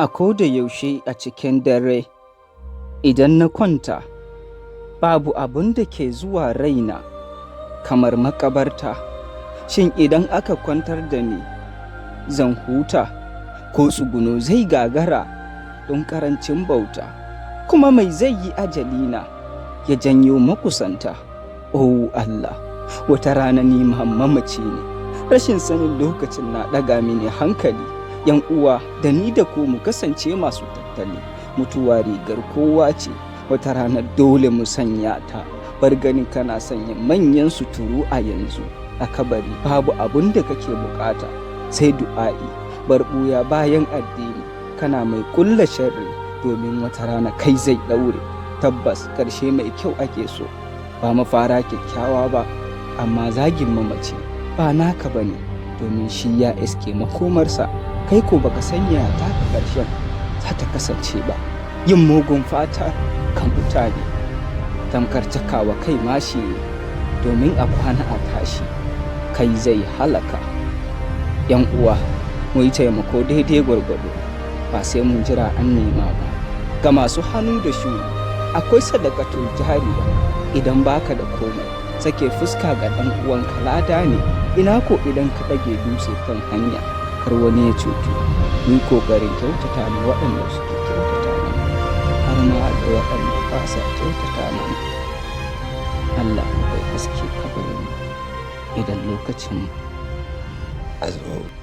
A koda yaushe a cikin dare, idan na kwanta, babu abin da ke zuwa raina kamar makabarta. Shin idan aka kwantar da ni, zan huta ko tsuguno zai gagara don ƙarancin bauta? Kuma mai zai yi ajalina ya janyo makusanta? Oh Allah, wata rana ni mamaci ne. Rashin sanin lokacin na ɗaga mini hankali. Yan uwa da ni da ku mu kasance masu tattali. Mutuwa rigar kowa ce, wata rana dole mu sanya ta. Bar ganin kana sanya manyan suturu a yanzu. A kabari babu abun da kake bukata sai du'a'i. Bar ɓuya bayan addini, kana mai ƙulla sharri domin wata rana kai zai ɗaure. Tabbas ƙarshe mai kyau ake so, ba mafara kyakkyawa ba. Amma zagin mamaci ba naka bane, domin shi ya iske makomarsa. Kai ko baka sanya taka ƙarshen za ta kasance ba. Yin mugun fata kan mutane tamkar cakawa kai mashi ne, domin a kwana a tashi kai zai halaka. Yan uwa, mu yi taimako daidai gwargwado, ba sai mun jira an nema ba. Ga masu hannu da shuni, akwai sadakatul jariya. Idan baka da komai, sake fuska ga ɗan uwanka lada ne. Ina ko idan ka ɗage dutse kan hanya, kar wani ya cutu. Mu yi ƙoƙarin kyautata ma waɗanda suke kyautata mana, har ma da waɗanda ba sa kyautata mana. Allah ya haske kabarin idan lokacin a zo.